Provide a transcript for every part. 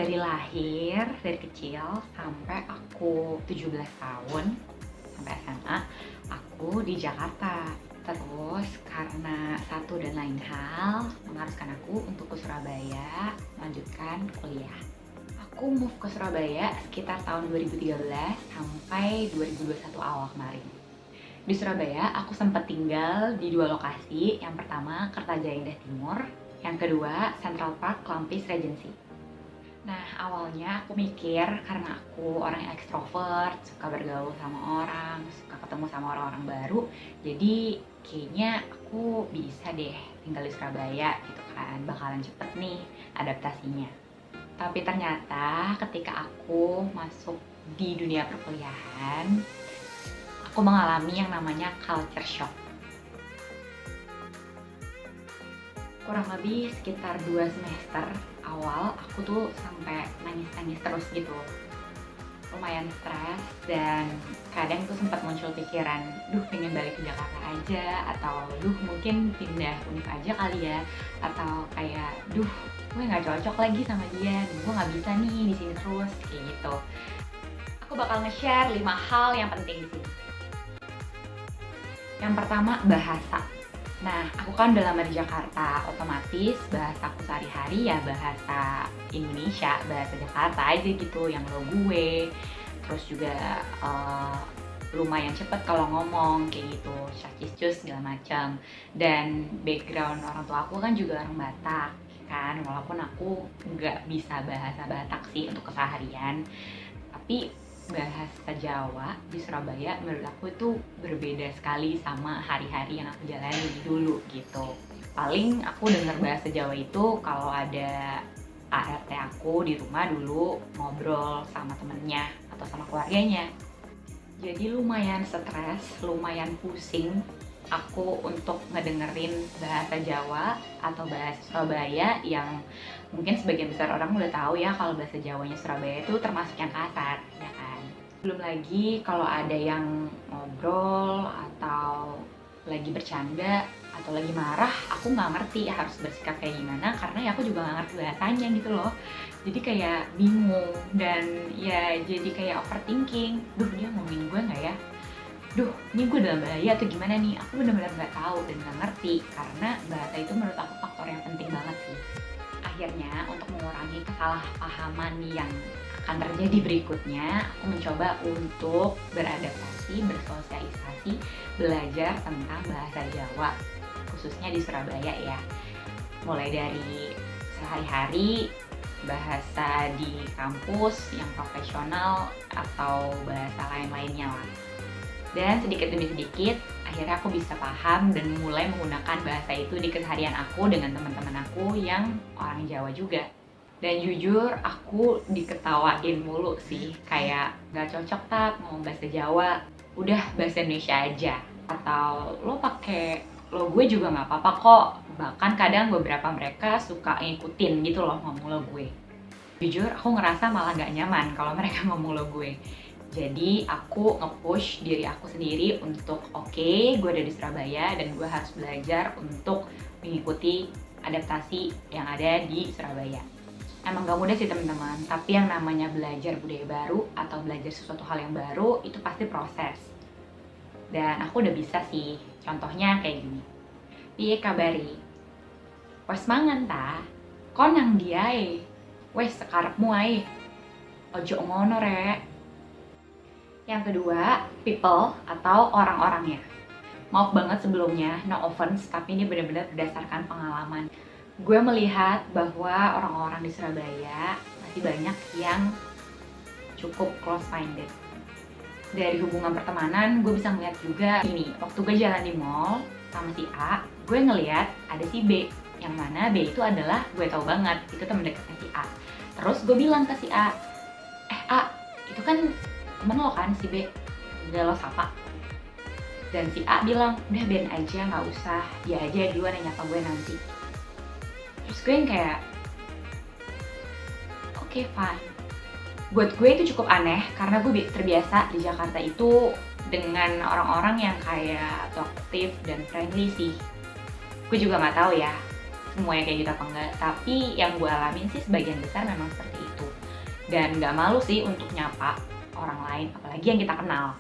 Dari lahir, dari kecil sampai aku 17 tahun, sampai SMA, aku di Jakarta. Terus karena satu dan lain hal mengharuskan aku untuk ke Surabaya melanjutkan kuliah. Aku move ke Surabaya sekitar tahun 2013 sampai 2021 awal kemarin. Di Surabaya, aku sempat tinggal di dua lokasi. Yang pertama, Kertajaya Indah Timur. Yang kedua, Central Park Klampis Regency. Nah, awalnya aku mikir karena aku orang yang ekstrovert, suka bergaul sama orang, suka ketemu sama orang-orang baru, jadi kayaknya aku bisa deh tinggal di Surabaya gitu kan, bakalan cepet nih adaptasinya. Tapi ternyata ketika aku masuk di dunia perkuliahan, aku mengalami yang namanya culture shock. Kurang lebih sekitar 2 semester awal aku tuh sampai nangis-nangis terus gitu. Lumayan stres dan kadang tuh sempat muncul pikiran, duh pengen balik ke Jakarta aja, atau duh mungkin pindah univ aja kali ya, atau kayak duh gue nggak cocok lagi sama dia, dan gue nggak bisa nih di sini terus kayak gitu. Aku bakal nge-share 5 hal yang penting di sini. Yang pertama, bahasa. Nah, aku kan udah lama di Jakarta, otomatis bahasa aku sehari-hari ya bahasa Indonesia, bahasa Jakarta aja gitu, yang lo gue. Terus juga lumayan cepet kalau ngomong kayak gitu, syakis-cus segala macam. Dan background orang tua aku kan juga orang Batak kan, walaupun aku nggak bisa bahasa Batak sih untuk keseharian, tapi bahasa Jawa di Surabaya menurut aku itu berbeda sekali sama hari-hari yang aku jalani dulu gitu. Paling aku dengar bahasa Jawa itu kalau ada ART aku di rumah dulu ngobrol sama temennya atau sama keluarganya. Jadi lumayan stres, lumayan pusing aku untuk ngedengerin bahasa Jawa atau bahasa Surabaya yang mungkin sebagian besar orang udah tahu ya kalau bahasa Jawanya Surabaya itu termasuk yang kasar, ya kan? Belum lagi kalau ada yang ngobrol atau lagi bercanda atau lagi marah, aku nggak ngerti harus bersikap kayak gimana karena ya aku juga nggak ngerti bahasanya gitu loh. Jadi kayak bingung dan ya jadi kayak overthinking. Duh, dia ngomongin gue nggak ya? Duh, ini gue dalam bahaya atau gimana nih? Aku benar-benar nggak tahu dan nggak ngerti karena bahasa itu menurut aku faktor yang penting banget sih. Akhirnya untuk mengurangi kesalahpahaman yang akan terjadi berikutnya, aku mencoba untuk beradaptasi, bersosialisasi, belajar tentang bahasa Jawa, khususnya di Surabaya ya. Mulai dari sehari-hari, bahasa di kampus yang profesional, atau bahasa lain-lainnya lah. Dan sedikit demi sedikit, akhirnya aku bisa paham dan mulai menggunakan bahasa itu di keseharian aku dengan teman-teman aku yang orang Jawa juga. Dan jujur, aku diketawain mulu sih, kayak gak cocok tap ngomong bahasa Jawa, udah bahasa Indonesia aja. Atau lo pakai lo gue juga gak apa-apa kok, bahkan kadang beberapa mereka suka ngikutin gitu loh ngomong lo gue. Jujur, aku ngerasa malah gak nyaman kalau mereka ngomong lo gue. Jadi aku nge-push diri aku sendiri untuk oke, gue ada di Surabaya dan gue harus belajar untuk mengikuti adaptasi yang ada di Surabaya. Emang gak mudah sih teman-teman, tapi yang namanya belajar budaya baru atau belajar sesuatu hal yang baru itu pasti proses. Dan aku udah bisa sih, contohnya kayak gini. Piye kabari? Wes mangan ta? Kon nang ndi ae? Wes sekarepmu ae. Ojo ngono rek. Yang kedua, people atau orang-orangnya. Maaf banget sebelumnya, no offense, tapi ini benar-benar berdasarkan pengalaman. Gue melihat bahwa orang-orang di Surabaya masih banyak yang cukup close-minded. Dari hubungan pertemanan, gue bisa melihat juga ini. Waktu gue jalan di mall sama si A, gue ngeliat ada si B. Yang mana B itu adalah, gue tahu banget, itu temen dekatnya si A. Terus gue bilang ke si A, A, itu kan temen lo kan si B, udah lo sapa. Dan si A bilang, udah Ben aja, gak usah, dia aja duluan yang nyapa gue nanti. Terus gue yang kayak, oke, fine. Buat gue itu cukup aneh karena gue terbiasa di Jakarta itu dengan orang-orang yang kayak talkative dan friendly sih. Gue juga gak tahu ya semuanya kayak gitu apa enggak, tapi yang gue alamin sih sebagian besar memang seperti itu. dan nggak malu sih untuk nyapa orang lain, apalagi yang kita kenal.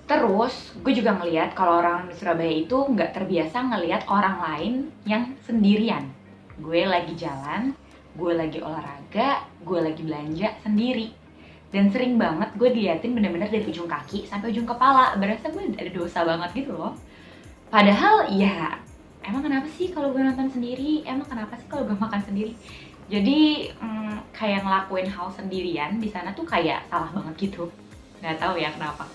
Terus, gue juga ngeliat kalau orang di Surabaya itu nggak terbiasa ngeliat orang lain yang sendirian. Gue lagi jalan, gue lagi olahraga, gue lagi belanja sendiri. Dan sering banget gue diliatin bener-bener dari ujung kaki sampai ujung kepala. Berasa gue ada dosa banget gitu loh. Padahal ya, emang kenapa sih kalau gue nonton sendiri? Emang kenapa sih kalau gue makan sendiri? Jadi kayak ngelakuin hal sendirian di sana tuh kayak salah banget gitu. Nggak tahu ya kenapa.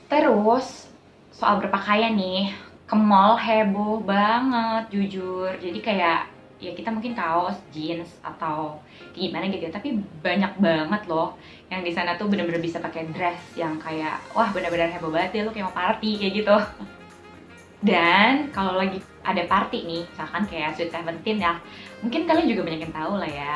Terus soal berpakaian nih, ke mall heboh banget jujur. Jadi kayak ya kita mungkin kaos, jeans atau gimana gitu ya, tapi banyak banget loh yang di sana tuh bener-bener bisa pakai dress yang kayak wah bener-bener heboh banget ya, lu kayak mau party kayak gitu. Dan kalau lagi ada party nih, misalkan kayak Sweet Seventeen ya, mungkin kalian juga banyak yang tahu lah ya,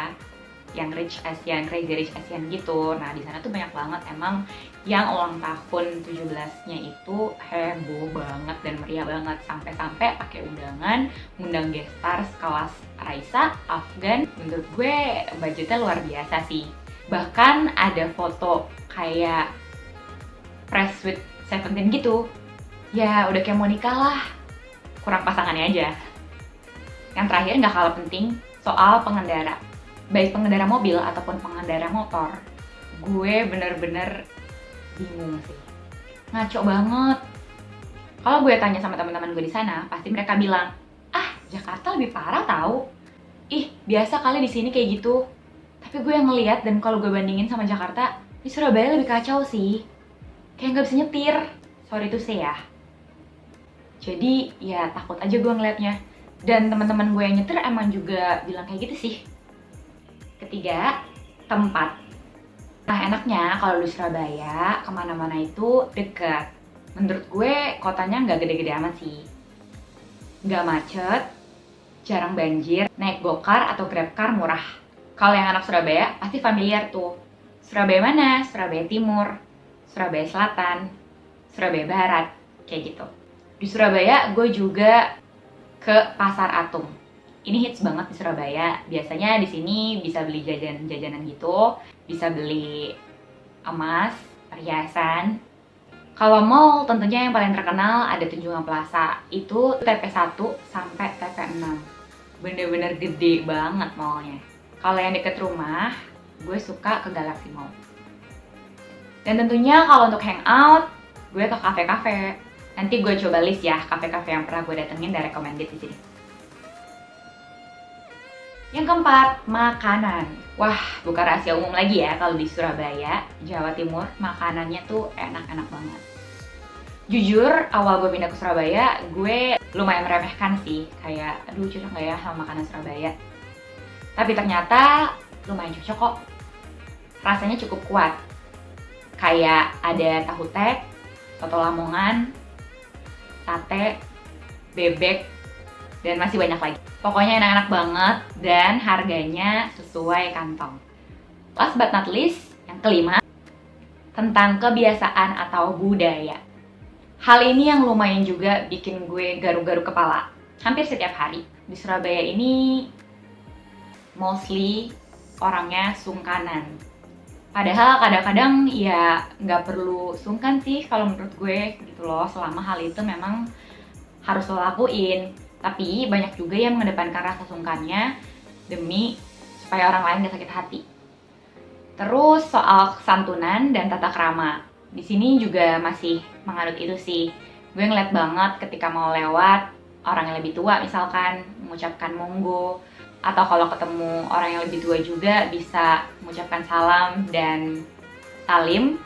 yang Rich Asian, Crazy Rich Asian gitu. Nah di sana tuh banyak banget emang yang ulang tahun 17-nya itu heboh banget dan meriah banget, sampai-sampai pakai undangan, ngundang guest stars kelas Raisa, Afgan. Menurut gue budgetnya luar biasa sih. Bahkan ada foto kayak press Sweet Seventeen gitu. Ya udah kayak mau nikah lah, kurang pasangannya aja. Yang terakhir nggak kalah penting, soal pengendara. Baik pengendara mobil ataupun pengendara motor, gue bener-bener bingung sih. Ngaco banget. Kalau gue tanya sama teman-teman gue di sana, pasti mereka bilang, "Ah, Jakarta lebih parah tahu. Ih, biasa kali di sini kayak gitu." Tapi gue yang ngeliat dan kalau gue bandingin sama Jakarta, di Surabaya lebih kacau sih. Kayak nggak bisa nyetir. Sorry to say ya. Jadi ya takut aja gue ngeliatnya. Dan teman-teman gue yang nyetir emang juga bilang kayak gitu sih. Ketiga, tempat. Nah enaknya kalau di Surabaya kemana-mana itu deket. Menurut gue kotanya nggak gede-gede amat sih. Nggak macet, jarang banjir, naik gokar atau grabcar murah. Kalau yang anak Surabaya pasti familiar tuh. Surabaya mana? Surabaya Timur, Surabaya Selatan, Surabaya Barat, kayak gitu. Di Surabaya gue juga ke Pasar Atung. Ini hits banget di Surabaya. Biasanya di sini bisa beli jajanan gitu, bisa beli emas, perhiasan. Kalau mall tentunya yang paling terkenal ada Tunjungan Plaza. Itu TP1 sampai TP6. Bener-bener gede banget mallnya. Kalau yang deket rumah, gue suka ke Galaxy Mall. Dan tentunya kalau untuk hangout, gue ke kafe-kafe. Nanti gue coba list ya kafe-kafe yang pernah gue datengin dan recommended di sini. Yang keempat, makanan. Wah, bukan rahasia umum lagi ya kalau di Surabaya, Jawa Timur, makanannya tuh enak-enak banget. Jujur, awal gue pindah ke Surabaya, gue lumayan meremehkan sih. Kayak, aduh cocok gak ya sama makanan Surabaya. Tapi ternyata lumayan cocok kok. Rasanya cukup kuat. Kayak ada tahu tek, soto Lamongan, sate, bebek, dan masih banyak lagi. Pokoknya enak-enak banget dan harganya sesuai kantong. Last but not least, yang kelima, tentang kebiasaan atau budaya. Hal ini yang lumayan juga bikin gue garuk-garuk kepala hampir setiap hari. Di Surabaya ini mostly orangnya sungkanan. Padahal kadang-kadang ya nggak perlu sungkan sih kalau menurut gue gitu loh, selama hal itu memang harus lo lakuin. Tapi banyak juga yang mengedepankan rasa sungkannya demi supaya orang lain gak sakit hati. Terus soal santunan dan tata krama, di sini juga masih menganut itu sih. Gue ngeliat banget ketika mau lewat orang yang lebih tua misalkan mengucapkan monggo, atau kalau ketemu orang yang lebih tua juga bisa mengucapkan salam dan salim.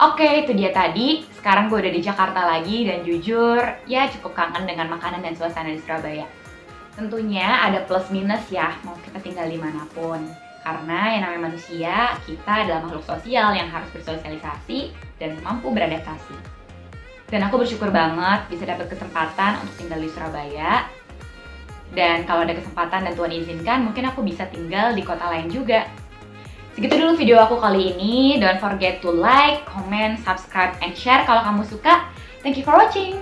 Oke, itu dia tadi. Sekarang gue udah di Jakarta lagi dan jujur, ya cukup kangen dengan makanan dan suasana di Surabaya. Tentunya ada plus minus ya, mau kita tinggal dimanapun. Karena yang namanya manusia, kita adalah makhluk sosial yang harus bersosialisasi dan mampu beradaptasi. Dan aku bersyukur banget bisa dapat kesempatan untuk tinggal di Surabaya. Dan kalau ada kesempatan dan Tuhan izinkan, mungkin aku bisa tinggal di kota lain juga. Segitu dulu video aku kali ini. Don't forget to like, comment, subscribe, and share kalau kamu suka. Thank you for watching!